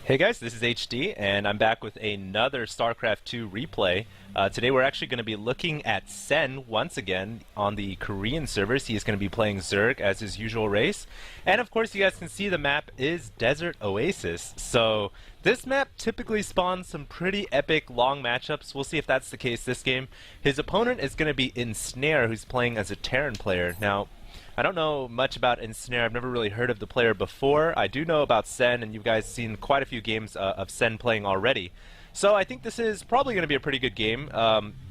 Hey guys, this is HD, and I'm back with another Starcraft 2 replay. Today we're actually going to be looking at Sen once again on the Korean servers. He is going to be playing Zerg as his usual race. And of course you guys can see the map is Desert Oasis. So this map typically spawns some pretty epic long matchups. We'll see if that's the case this game. His opponent is going to be Ensnare, who's playing as a Terran player. Now, I don't know much about Ensnare. I've never really heard of the player before. I do know about Sen, and you guys seen quite a few games of Sen playing already. So I think this is probably going to be a pretty good game.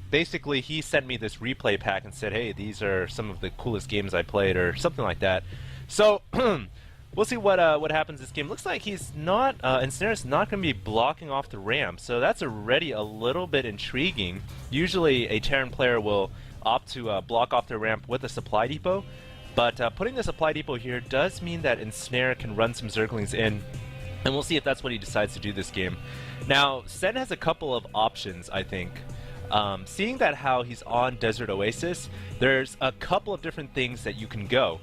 Basically, he sent me this replay pack and said, hey, these are some of the coolest games I played, or something like that. So we'll see what happens this game. Looks like he's not, Ensnare's not going to be blocking off the ramp, so that's already a little bit intriguing. Usually a Terran player will opt to block off the ramp with a supply depot. But putting the supply depot here does mean that Ensnare can run some Zerglings in, and we'll see if that's what he decides to do this game. Now, Sen has a couple of options, I think. Seeing that how he's on Desert Oasis, there's a couple of different things that you can go.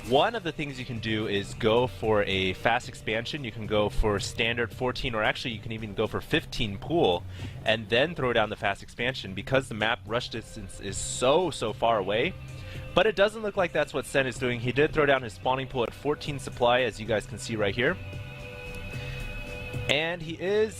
One of the things you can do is go for a fast expansion. You can go for standard 14, or actually you can even go for 15 pool, and then throw down the fast expansion because the map rush distance is so far away. But it doesn't look like that's what Sen is doing. He did throw down his spawning pool at 14 supply, as you guys can see right here. And he is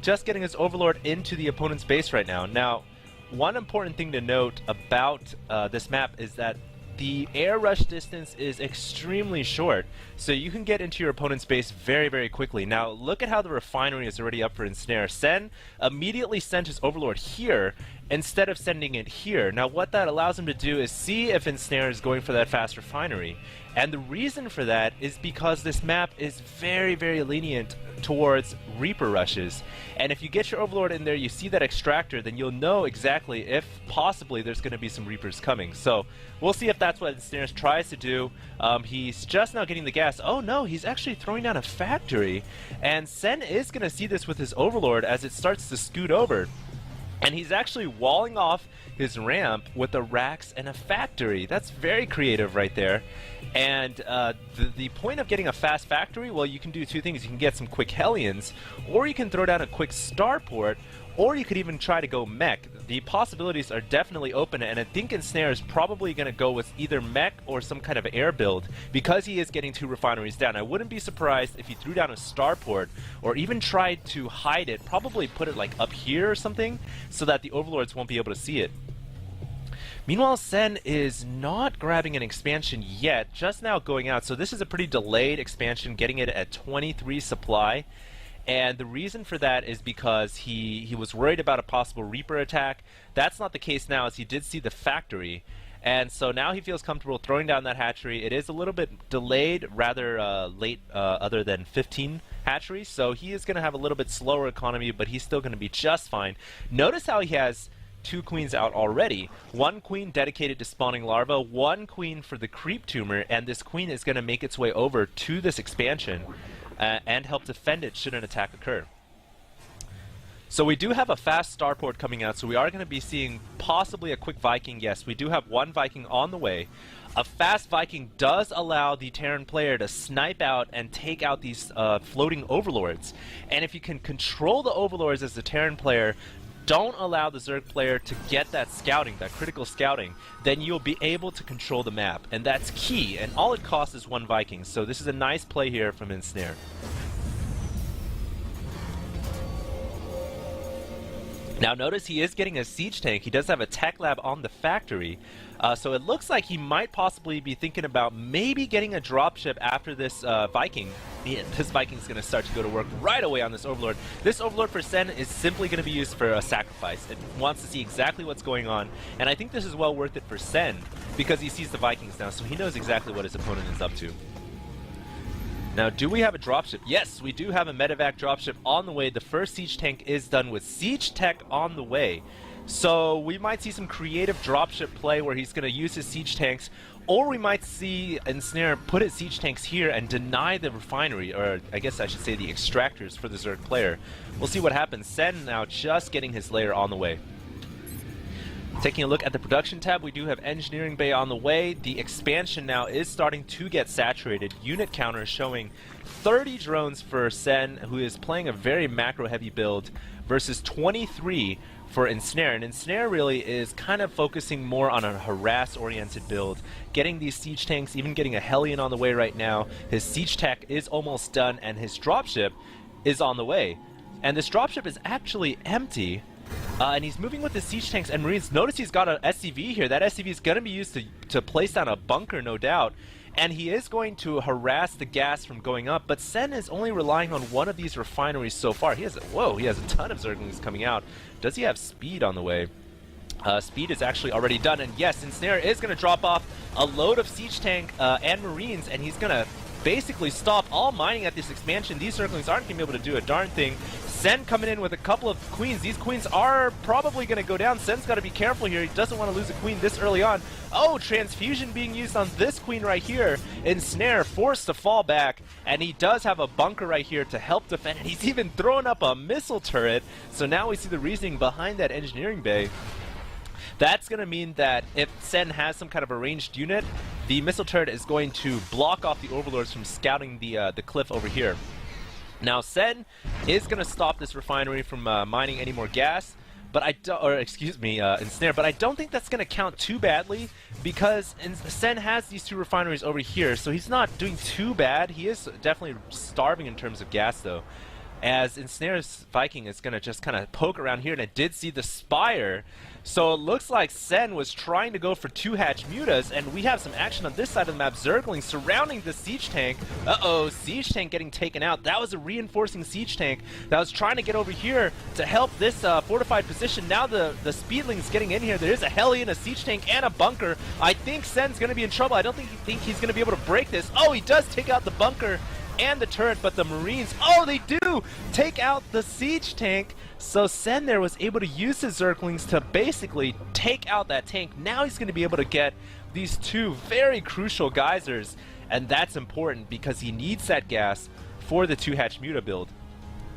just getting his Overlord into the opponent's base right now. Now, one important thing to note about this map is that the air rush distance is extremely short, so you can get into your opponent's base very quickly. Now, look at how the refinery is already up for Ensnare. Sen immediately sent his Overlord here instead of sending it here. Now, what that allows him to do is see if Ensnare is going for that fast refinery. And the reason for that is because this map is very lenient towards Reaper rushes. And if you get your Overlord in there, you see that extractor, then you'll know exactly if possibly there's going to be some Reapers coming. So we'll see if that's what Ensnare tries to do. He's just now getting the gas. Oh no, he's actually throwing down a factory. And Sen is going to see this with his Overlord as it starts to scoot over. And he's actually walling off his ramp with a racks and a factory. That's very creative right there. And the point of getting a fast factory, well, you can do two things. You can get some quick Hellions, or you can throw down a quick starport, or you could even try to go mech. The possibilities are definitely open, and I think Ensnare is probably going to go with either mech or some kind of air build because he is getting two refineries down. I wouldn't be surprised if he threw down a starport or even tried to hide it, probably put it like up here or something so that the Overlords won't be able to see it. Meanwhile, Sen is not grabbing an expansion yet, just now going out. So this is a pretty delayed expansion, getting it at 23 supply. And the reason for that is because he was worried about a possible Reaper attack. That's not the case now, as he did see the factory. And so now he feels comfortable throwing down that hatchery. It is a little bit delayed, rather late, other than 15 hatcheries. So he is going to have a little bit slower economy, but he's still going to be just fine. Notice how he has two queens out already. One queen dedicated to spawning larvae, one queen for the creep tumor, and this queen is going to make its way over to this expansion and help defend it should an attack occur. So we do have a fast starport coming out, so we are going to be seeing possibly a quick Viking. Yes, we do have one Viking on the way. A fast Viking does allow the Terran player to snipe out and take out these floating Overlords. And if you can control the Overlords as the Terran player, don't allow the Zerg player to get that scouting, that critical scouting, then you'll be able to control the map. And that's key, and all it costs is one Viking. So this is a nice play here from Ensnare. Now notice he is getting a siege tank. He does have a tech lab on the factory. So it looks like he might possibly be thinking about maybe getting a dropship after this Viking. Yeah, this Viking's going to start to go to work right away on this Overlord. This Overlord for Sen is simply going to be used for a sacrifice. It wants to see exactly what's going on. And I think this is well worth it for Sen because he sees the Vikings now, so he knows exactly what his opponent is up to. Now, do we have a dropship? Yes, we do have a medevac dropship on the way. The first siege tank is done with siege tech on the way. So we might see some creative dropship play where he's going to use his siege tanks, or we might see Ensnare put his siege tanks here and deny the refinery, or I guess I should say the extractors for the Zerg player. We'll see what happens. Sen now just getting his lair on the way. Taking a look at the production tab, we do have engineering bay on the way. The expansion now is starting to get saturated. Unit counter showing 30 drones for Sen, who is playing a very macro-heavy build, versus 23 for Ensnare. And Ensnare really is kind of focusing more on a harass-oriented build, getting these siege tanks, even getting a Hellion on the way right now. His siege tech is almost done, and his dropship is on the way. And this dropship is actually empty. And he's moving with the siege tanks and marines. Notice he's got an SCV here. That SCV is going to be used to place down a bunker, no doubt. And he is going to harass the gas from going up. But Sen is only relying on one of these refineries so far. He has a ton of Zerglings coming out. Does he have speed on the way? Speed is actually already done. And yes, Ensnare is going to drop off a load of siege tank and marines. And he's going to basically stop all mining at this expansion. These Zerglings aren't going to be able to do a darn thing. Sen coming in with a couple of queens. These queens are probably going to go down. Sen's got to be careful here. He doesn't want to lose a queen this early on. Oh, transfusion being used on this queen right here. Ensnare forced to fall back, and he does have a bunker right here to help defend. And he's even throwing up a missile turret. So now we see the reasoning behind that engineering bay. That's going to mean that if Sen has some kind of a ranged unit, the missile turret is going to block off the overlords from scouting the cliff over here. Now Sen is going to stop this refinery from mining any more gas, but Ensnare, but I don't think that's going to count too badly, because Sen has these two refineries over here, so he's not doing too bad. He is definitely starving in terms of gas though, as Ensnare's Viking is going to just kind of poke around here, and I did see the Spire. So it looks like Sen was trying to go for 2-hatch mutas, and we have some action on this side of the map. Zerglings surrounding the siege tank. Uh-oh, siege tank getting taken out. That was a reinforcing siege tank that was trying to get over here to help this fortified position. Now the speedlings getting in here. There is a Hellion, a siege tank, and a bunker. I think Sen's going to be in trouble. I don't think he's going to be able to break this. Oh, he does take out the bunker and the turret, but the marines, oh, they do take out the siege tank. So Sen there was able to use his Zerglings to basically take out that tank. Now he's going to be able to get these two very crucial geysers, and that's important because he needs that gas for the 2-hatch muta build.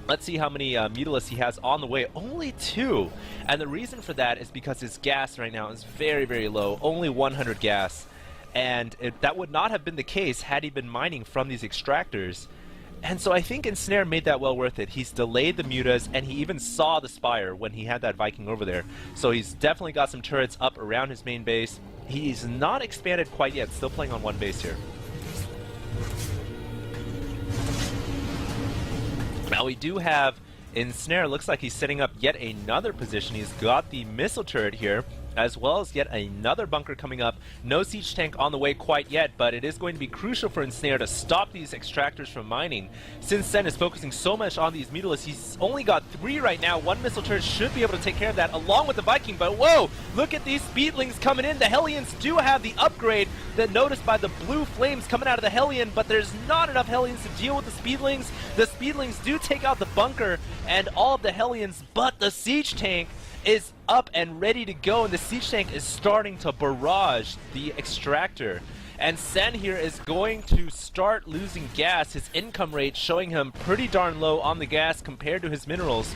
Let's see how many mutalisks he has on the way. Only 2, and the reason for that is because his gas right now is very, very low, only 100 gas. And that would not have been the case had he been mining from these extractors. And so I think Ensnare made that well worth it. He's delayed the mutas, and he even saw the Spire when he had that Viking over there. So he's definitely got some turrets up around his main base. He's not expanded quite yet, still playing on one base here. Now we do have Ensnare, looks like he's setting up yet another position. He's got the missile turret here, as well as yet another bunker coming up. No siege tank on the way quite yet, but it is going to be crucial for Ensnare to stop these extractors from mining. Since Sen is focusing so much on these mutalisks, he's only got 3 right now. 1 missile turret should be able to take care of that, along with the Viking. But whoa, look at these speedlings coming in. The Hellions do have the upgrade that noticed by the blue flames coming out of the Hellion, but there's not enough Hellions to deal with the speedlings. The speedlings do take out the bunker and all of the Hellions, but the siege tank is up and ready to go, and the siege tank is starting to barrage the extractor. And Sen here is going to start losing gas. His income rate showing him pretty darn low on the gas compared to his minerals.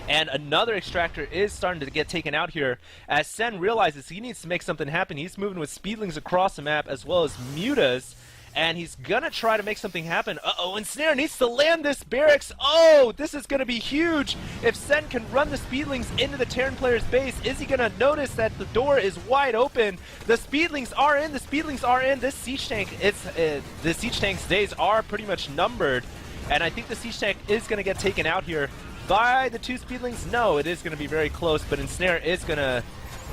And another extractor is starting to get taken out here as Sen realizes he needs to make something happen. He's moving with speedlings across the map as well as mutas, and he's gonna try to make something happen. Uh-oh, Ensnare needs to land this barracks. Oh, this is gonna be huge. If Sen can run the speedlings into the Terran player's base, is he gonna notice that the door is wide open? The speedlings are in, This siege tank, the siege tank's days are pretty much numbered, and I think the siege tank is gonna get taken out here by the 2 speedlings. No, it is gonna be very close, but Ensnare is gonna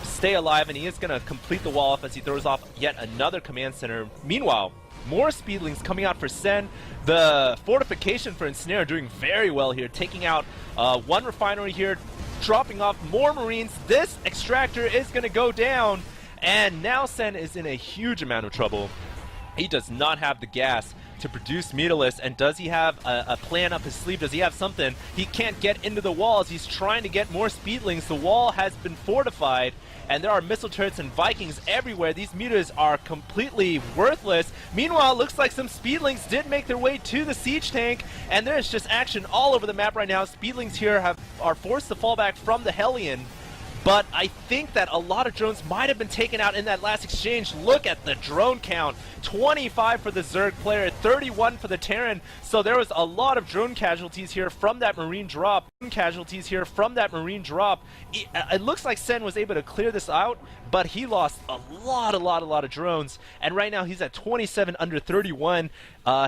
stay alive, and he is gonna complete the wall off as he throws off yet another command center. Meanwhile, more speedlings coming out for Sen. The fortification for Ensnare doing very well here, taking out 1 refinery here, dropping off more marines. This extractor is going to go down, and now Sen is in a huge amount of trouble. He does not have the gas to produce mutalisks, and does he have a plan up his sleeve? Does he have something? He can't get into the walls. He's trying to get more speedlings. The wall has been fortified, and there are missile turrets and Vikings everywhere. These mutas are completely worthless. Meanwhile, it looks like some speedlings did make their way to the siege tank, and there's just action all over the map right now. Speedlings here are forced to fall back from the Hellion. but I think that a lot of drones might have been taken out in that last exchange. Look at the drone count. 25 for the Zerg player, 31 for the Terran. So there was a lot of drone casualties here from that Marine drop. It looks like Sen was able to clear this out, but he lost a lot of drones. And right now he's at 27 under 31.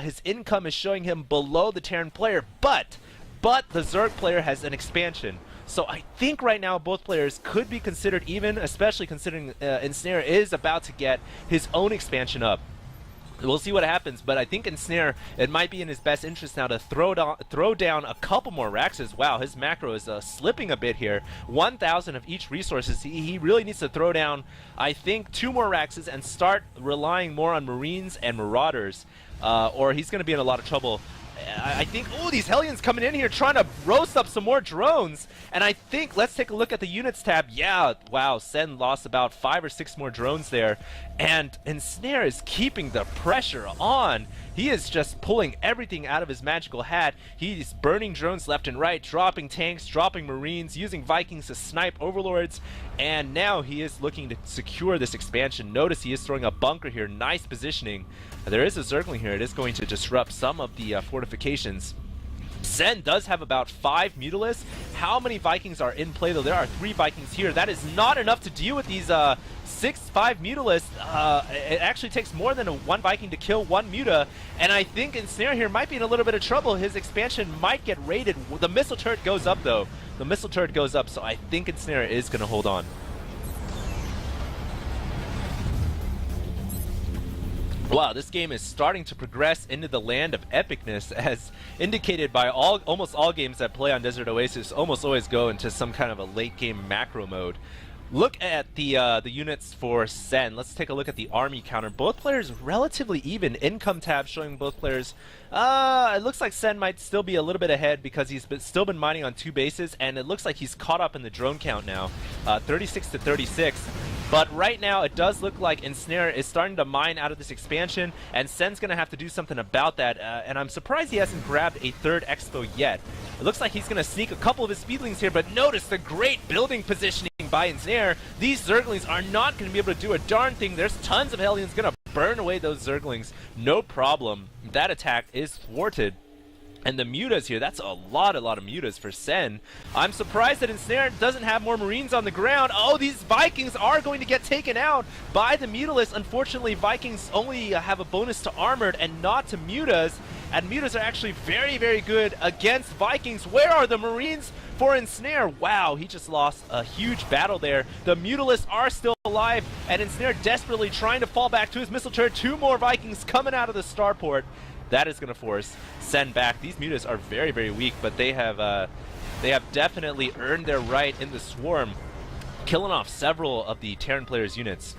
His income is showing him below the Terran player, but the Zerg player has an expansion. So I think right now both players could be considered even, especially considering Ensnare is about to get his own expansion up. We'll see what happens, but I think Ensnare, it might be in his best interest now to throw down a couple more Raxes. Wow, his macro is slipping a bit here. 1,000 of each resources. He really needs to throw down, I think, 2 more Raxes and start relying more on Marines and Marauders, or he's going to be in a lot of trouble. I think, oh, these Hellions coming in here trying to roast up some more drones. And I think, let's take a look at the units tab. Yeah, wow, Sen lost about 5 or 6 more drones there. And Ensnare is keeping the pressure on. He is just pulling everything out of his magical hat. He's burning drones left and right, dropping tanks, dropping Marines, using Vikings to snipe Overlords. And now he is looking to secure this expansion. Notice he is throwing a bunker here. Nice positioning. There is a Zergling here. It is going to disrupt some of the fortifications. Sen does have about 5 Mutalisks. How many Vikings are in play, though? There are 3 Vikings here. That is not enough to deal with these 5 Mutalisks. It actually takes more than 1 Viking to kill 1 Muta, and I think Ensnare here might be in a little bit of trouble. His expansion might get raided. The missile turret goes up, though. The missile turret goes up, so I think Ensnare is going to hold on. Wow, this game is starting to progress into the land of epicness, as indicated by almost all games that play on Desert Oasis almost always go into some kind of a late game macro mode. Look at the units for Sen. Let's take a look at the army counter. Both players relatively even. Income tab showing both players. It looks like Sen might still be a little bit ahead because he's still been mining on 2 bases, and it looks like he's caught up in the drone count now, 36 to 36. But right now, it does look like Ensnare is starting to mine out of this expansion, and Sen's going to have to do something about that. And I'm surprised he hasn't grabbed a 3rd expo yet. It looks like he's going to sneak a couple of his speedlings here, but notice the great building positioning by Ensnare. These Zerglings are not going to be able to do a darn thing. There's tons of Hellions going to burn away those Zerglings. No problem. That attack is thwarted. And the Mutas here, that's a lot of Mutas for Sen. I'm surprised that Ensnare doesn't have more Marines on the ground. Oh, these Vikings are going to get taken out by the Mutalisks. Unfortunately, Vikings only have a bonus to Armored and not to Mutas. And Mutas are actually very, very good against Vikings. Where are the Marines for Ensnare? Wow, he just lost a huge battle there. The Mutalisks are still alive, and Ensnare desperately trying to fall back to his missile turret. 2 more Vikings coming out of the starport. That is going to force Sen back. These Mutas are very, very weak, but they have definitely earned their right in the swarm, killing off several of the Terran players' units.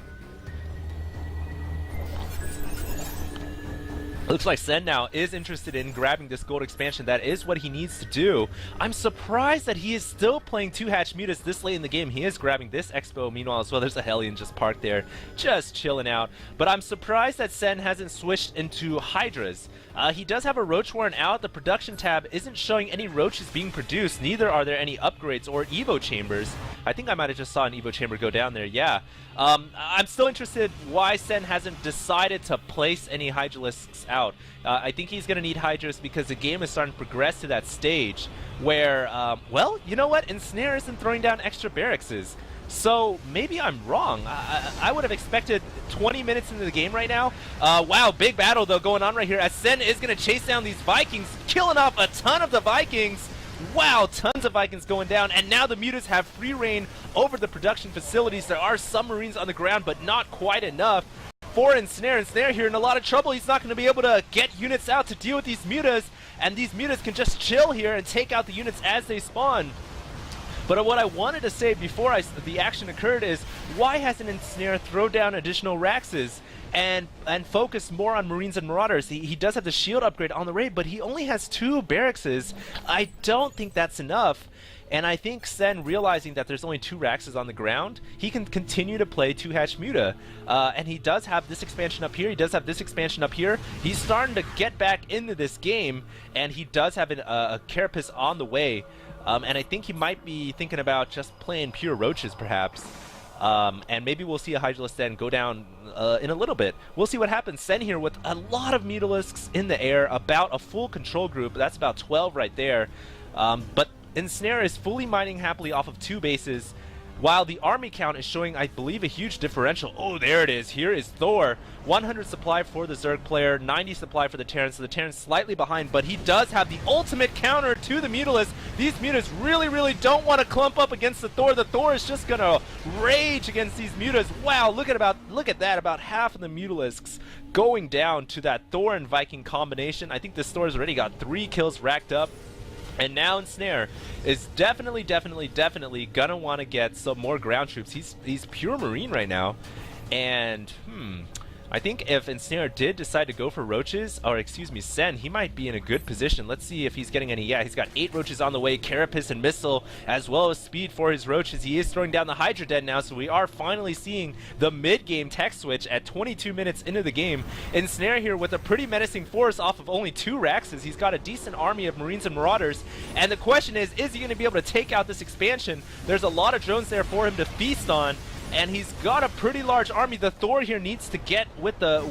Looks like Sen now is interested in grabbing this gold expansion. That is what he needs to do. I'm surprised that he is still playing 2 hatch Mutas this late in the game. He is grabbing this expo. Meanwhile, as well, there's a Hellion just parked there, just chilling out. But I'm surprised that Sen hasn't switched into Hydras. He does have a Roach Warren out. The production tab isn't showing any Roaches being produced. Neither are there any upgrades or Evo chambers. I think I might have just saw an Evo chamber go down there. Yeah. I'm still interested why Sen hasn't decided to place any Hydralisks out. I think he's going to need Hydras because the game is starting to progress to that stage where, well, you know what? Ensnare isn't throwing down extra barrackses. So maybe I'm wrong. I would have expected 20 minutes into the game right now. Wow, big battle though going on right here as Sen is going to chase down these Vikings, killing off a ton of the Vikings. Wow, tons of Vikings going down, and now the Mutas have free reign over the production facilities. There are some Marines on the ground, but not quite enough for Ensnare. Ensnare here in a lot of trouble. He's not going to be able to get units out to deal with these Mutas, and these Mutas can just chill here and take out the units as they spawn. But what I wanted to say before the action occurred is, why hasn't Ensnare thrown down additional Raxes and focus more on Marines and Marauders? He does have the shield upgrade on the raid, but he only has 2 barrackses. I don't think that's enough. And I think Sen, realizing that there's only 2 Raxes on the ground, he can continue to play 2-hatch Muta. And he does have this expansion up here. He does have this expansion up here. He's starting to get back into this game, and he does have a Carapace on the way. And I think he might be thinking about just playing pure roaches, perhaps. And maybe we'll see a Hydralisk then go down in a little bit. We'll see what happens. Sen here with a lot of Mutalisks in the air, about a full control group. That's about 12 right there. But Ensnare is fully mining happily off of 2 bases, while the army count is showing, I believe, a huge differential. Oh, there it is. Here is Thor. 100 supply for the Zerg player, 90 supply for the Terran, so the Terran's slightly behind, but he does have the ultimate counter to the Mutalisk. These Mutas really don't want to clump up against the Thor. The Thor is just gonna rage against these Mutas. Wow, look at that, about half of the Mutalisks going down to that Thor and Viking combination. I think this Thor's already got 3 kills racked up. And now Ensnare is definitely gonna want to get some more ground troops. He's pure Marine right now, and I think if Ensnare did decide to go for roaches, or excuse me, Sen, he might be in a good position. Let's see if he's getting any. Yeah, he's got 8 roaches on the way, Carapace and Missile, as well as speed for his roaches. He is throwing down the Hydra Den now, so we are finally seeing the mid-game tech switch at 22 minutes into the game. Ensnare here with a pretty menacing force off of only 2 Raxes. He's got a decent army of Marines and Marauders, and the question is he going to be able to take out this expansion? There's a lot of drones there for him to feast on, and he's got a pretty large army. The Thor here needs to get with the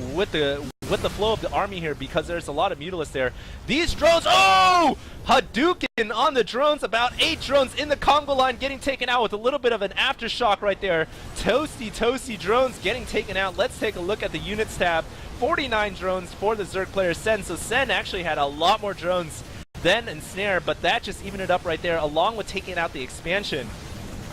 flow of the army here, because there's a lot of Mutalisks there. These drones, oh! Hadouken on the drones, about 8 drones in the Congo line getting taken out with a little bit of an aftershock right there. Toasty drones getting taken out. Let's take a look at the units tab. 49 drones for the Zerg player Sen, so Sen actually had a lot more drones than Ensnare, but that just evened it up right there, along with taking out the expansion.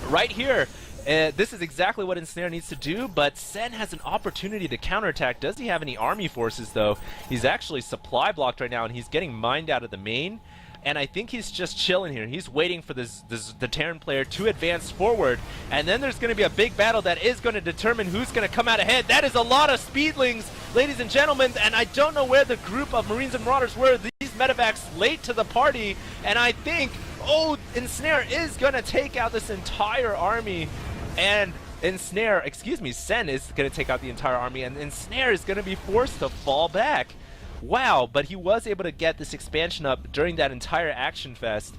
Right here, this is exactly what Ensnare needs to do, but Sen has an opportunity to counterattack. Does he have any army forces, though? He's actually supply blocked right now, and he's getting mined out of the main. And I think he's just chilling here. He's waiting for the Terran player to advance forward. And then there's going to be a big battle that is going to determine who's going to come out ahead. That is a lot of speedlings, ladies and gentlemen. And I don't know where the group of Marines and Marauders were. These medevacs late to the party. And I think, oh, Ensnare is going to take out this entire army. And Sen is going to take out the entire army. And Ensnare is going to be forced to fall back. Wow, but he was able to get this expansion up during that entire action fest.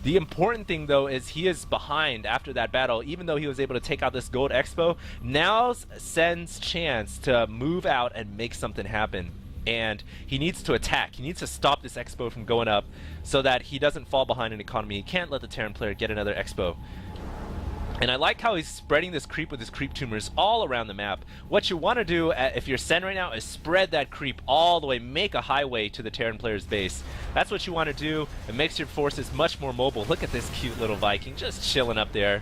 The important thing, though, is he is behind after that battle. Even though he was able to take out this gold expo, now's Sen's chance to move out and make something happen. And he needs to attack. He needs to stop this expo from going up so that he doesn't fall behind in economy. He can't let the Terran player get another expo. And I like how he's spreading this creep with his creep tumors all around the map. What you want to do, if you're Sen right now, is spread that creep all the way, make a highway to the Terran player's base. That's what you want to do. It makes your forces much more mobile. Look at this cute little Viking just chilling up there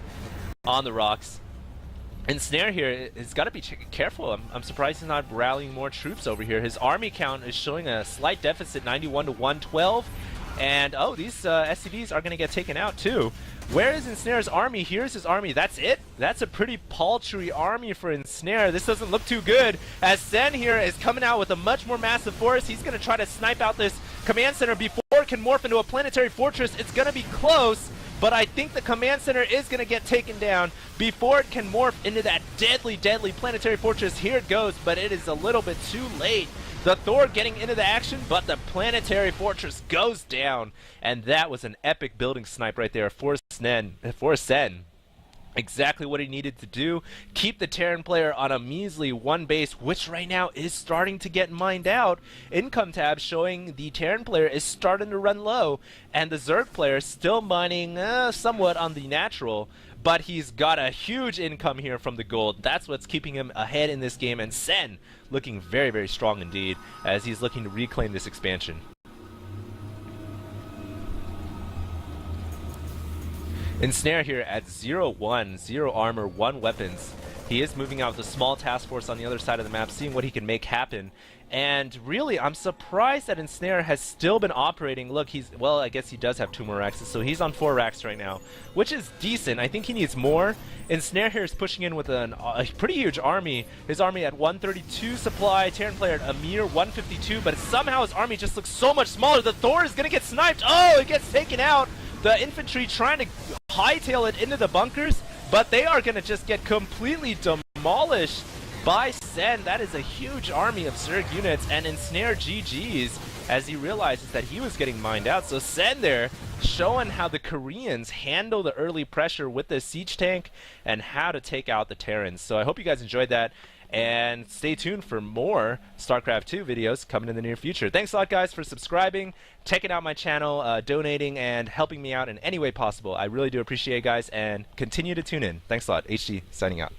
on the rocks. Ensnare here has got to be careful. I'm surprised he's not rallying more troops over here. His army count is showing a slight deficit, 91 to 112. And, oh, these SCVs are going to get taken out, too. Where is Ensnare's army? Here's his army. That's it? That's a pretty paltry army for Ensnare. This doesn't look too good, as Sen here is coming out with a much more massive force. He's going to try to snipe out this command center before it can morph into a planetary fortress. It's going to be close, but I think the command center is going to get taken down before it can morph into that deadly planetary fortress. Here it goes, but it is a little bit too late. The Thor getting into the action, but the planetary fortress goes down. And that was an epic building snipe right there for Sen. Exactly what he needed to do. Keep the Terran player on a measly 1 base, which right now is starting to get mined out. Income tab showing the Terran player is starting to run low, and the Zerg player is still mining somewhat on the natural. But he's got a huge income here from the gold. That's what's keeping him ahead in this game. And Sen looking very strong indeed, as he's looking to reclaim this expansion. Ensnare here at 0-1, 0 armor, 1 weapons. He is moving out with a small task force on the other side of the map, seeing what he can make happen. And really, I'm surprised that Ensnare has still been operating. Look, well, I guess he does have 2 more Raxes, so he's on 4 Rax right now, which is decent. I think he needs more. Ensnare here is pushing in with a pretty huge army. His army at 132 supply, Terran player at a mere 152, but somehow his army just looks so much smaller. The Thor is going to get sniped. Oh, it gets taken out. The infantry trying to hightail it into the bunkers, but they are going to just get completely demolished by Sen. That is a huge army of Zerg units, and Ensnare GG's. as he realizes that he was getting mined out. So Sen there showing how the Koreans handle the early pressure with the siege tank and how to take out the Terrans. So I hope you guys enjoyed that, and stay tuned for more StarCraft 2 videos coming in the near future. Thanks a lot, guys, for subscribing, checking out my channel, donating, and helping me out in any way possible. I really do appreciate it, guys, and continue to tune in. Thanks a lot. HG signing out.